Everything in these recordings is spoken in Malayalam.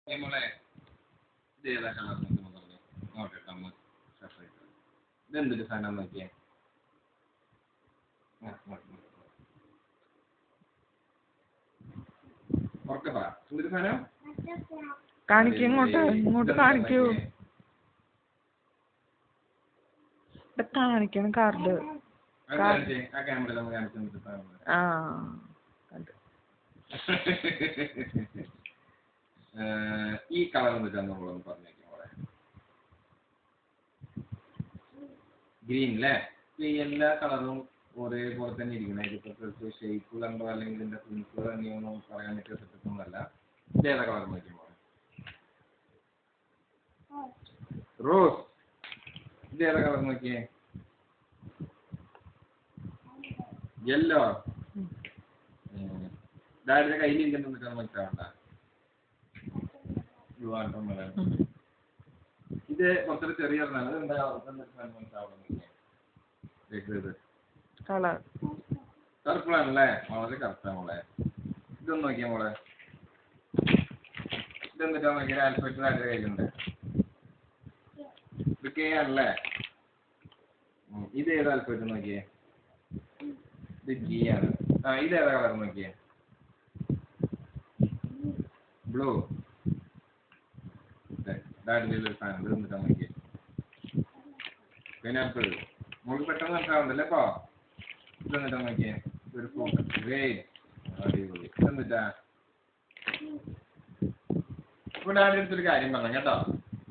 മോളെ ഇത് ഏതാ കളർ പറഞ്ഞു നോക്കട്ടെ നമ്മൾ സെപ്പറേറ്റ് ഇതെന്തൊരു സാധനം നോക്കിയേ ഉറക്കെ പറ എന്തൊരു സാധനം കാണിക്കൂ ഇങ്ങോട്ട് കാണിക്കൂ കാണിക്കണം കാർഡ് ആ ക്യാമറ നമ്മൾ കാണിച്ചു ആ ഈ കളർ എന്നിട്ടാണ് നമ്മളൊന്ന് പറഞ്ഞേക്കും മോളെ ഗ്രീൻ അല്ലേ ഈ എല്ലാ കളറും ഒരേപോലെ തന്നെ ഇരിക്കണം ഇതിപ്പോ ഷേപ്പ് കണ്ടോ അല്ലെങ്കിൽ ഇതിന്റെ പ്രിൻസിപ്പൾ തന്നെയൊന്നും പറയാൻ പറ്റിയ സെറ്റൊന്നുമല്ല ഇത് ഏതാ കളർ നോക്കിയും മോളെ റോസ് ഇത് ഏതാ കളർ നോക്കിയേ യെല്ലോ ഡാഡിയുടെ കയ്യിൽ ഇരിക്കുന്നുണ്ട് മനസ്സിലാവണ്ട ഇത് കുറച്ചൊരു ചെറിയ കറുപ്പിളാണല്ലേ വളരെ കറുപ്പാ മോളെ ഇതൊന്ന് നോക്കിയാ മോളെ ഇതെന്നിട്ടാ നോക്കിയാൽ ആൽഫബറ്റ് ഡാഡിയുടെ കയ്യിലുണ്ട് ഇത് കെ ആണല്ലേ ഇത് ഏത് ആൽഫബറ്റ് നോക്കിയേ ഇത് ജി ആണ് ആ ഇത് ഏതാ കളർ നോക്കിയേ ബ്ലൂ ഡാഡിൻ്റെ ഒരു സാധനം ഇത് എന്നിട്ടാ നോക്കിയേ പൈനാപ്പിൾ മോൾക്ക് പെട്ടെന്ന് മനസ്സിലാവുന്നല്ലേ ഇപ്പൊ ഇത് എന്നിട്ടാ നോക്കിയേ ഒരു ഫ്രൂട്ട് അടിപൊളി ഇതെന്നിട്ടാ ഇപ്പൊ ഡാഡി അടുത്തൊരു കാര്യം പറഞ്ഞു കേട്ടോ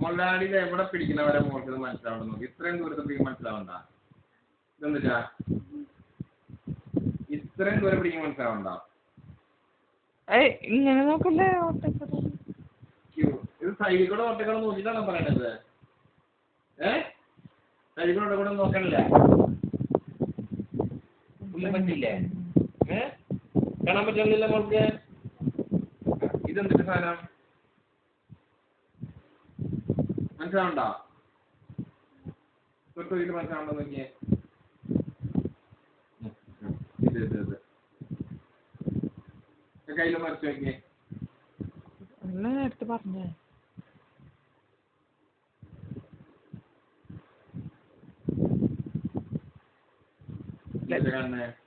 മോൾ ഡാഡി ഇത് എവിടെ പിടിക്കുന്നവരെ മോൾക്ക് ഇത് മനസ്സിലാവണം നോക്കി ഇത്രയും ദൂരത്തേക്ക് മനസ്സിലാവണ്ട ഇതെന്നിട്ടാ ഇത്രയും ദൂരം പിടിക്കാൻ മനസ്സിലാവണ്ട ഇങ്ങനെ നോക്കല്ലേ ഇത് സൈഡിൽ കൂടെ ഒറ്റക്കൂടെ നോക്കിയിട്ടാണോ പറയണത് സൈഡിൽ കൂടെ കൂടെ നോക്കണില്ല ഒന്നും പറ്റില്ലേ കാണാൻ പറ്റില്ല മോൾക്ക് ഇതെന്തൊരു സാധനം മനസ്സിലാവണ്ടോ തൊട്ട് ഇത് മനസ്സിലാവണ്ടോ നോക്കിയേ ഇത് കയ്യിൽ മറിച്ച് നോക്കിയേ എടുത്ത് പറഞ്ഞേ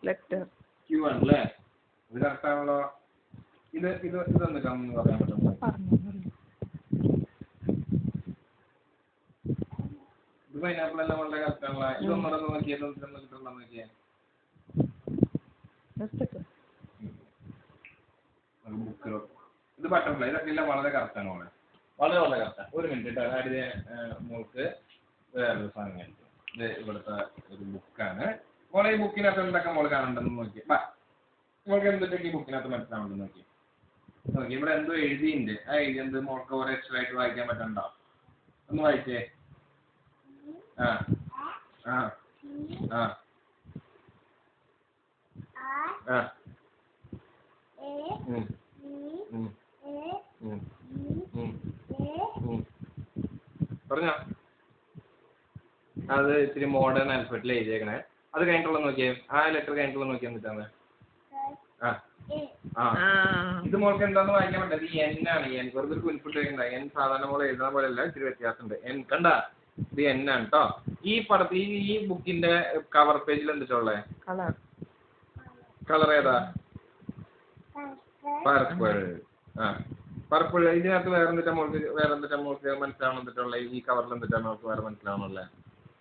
ലെറ്റർ ക്യൂ ആണല്ലേ ഇത് കറക്റ്റാണല്ലോ ഇത് ഇതൊന്നിട്ടാണെന്ന് പറയാൻ പറ്റുമോ ഇത് പൈനാപ്പിൾ എല്ലാം വളരെ കറക്റ്റാണല്ലോ ഇതൊന്നും നോക്കിയേ കിട്ടണോ നോക്കിയേ ബുക്കിലോ ഇത് ബട്ടർഫ്ലൈ ഇതൊക്കെ എല്ലാം വളരെ കറക്റ്റാണ് മോളെ വളരെ വളരെ കറക്റ്റാണ് ഒരു മിനിറ്റ് ഡാഡിയുടെ മോൾക്ക് വേറൊരു സാധനം കാണിക്കും ഇത് ഇവിടുത്തെ ഒരു ബുക്കാണ് മോളെ ഈ ബുക്കിനകത്ത് എന്തൊക്കെ മോൾ കാണണ്ടെന്ന് നോക്കി മോൾക്ക് എന്തൊക്കെ ഈ ബുക്കിനകത്ത് മനസ്സിലാവുണ്ടെന്ന് നോക്കി ഇവിടെ എന്തോ എഴുതിയുണ്ട് ആ എഴുതി എന്ത് മോൾക്ക് ഓരോ എക്സ്ട്രാ ആയിട്ട് വായിക്കാൻ പറ്റണ്ടോ ഒന്ന് വായിച്ചേ ആ ആ ആ ആ പറഞ്ഞോ അത് ഇത്തിരി മോഡേൺ ആൽഫബറ്റിൽ എഴുതിയേക്കണേ അത് കഴിഞ്ഞിട്ടുള്ള നോക്കിയേ ആ ലെറ്റർ കഴിഞ്ഞിട്ടുള്ള നോക്കിയാൽ എന്നിട്ടാണ് ആ ആ ഇത് മോൾക്ക് എന്താന്ന് വായിക്കാൻ പറ്റില്ല ഇത് എൻ ആണ് എൻ വെറുതെ ഒരു കുനിപ്പിട്ട് വെക്കണ്ട എൻ സാധാരണ മോളെ എഴുതുന്ന പോലെ അല്ല ഇത്തിരി വ്യത്യാസമുണ്ട് എൻ കണ്ട ഇത് എൻ ആണ് കേട്ടോ ഈ പടത്തിൽ ഈ ബുക്കിന്റെ കവർ പേജിൽ എന്തിട്ടുള്ളേ കളർ ഏതാ പർപ്പിൾ ആ പർപ്പിൾ ഇതിനകത്ത് വേറെന്തിട്ടാ മോൾക്ക് മനസ്സിലാവണം എന്നിട്ടുള്ള ഈ കവറിൽ എന്തിട്ടാണ് മോൾക്ക് വേറെ മനസ്സിലാവണല്ലേ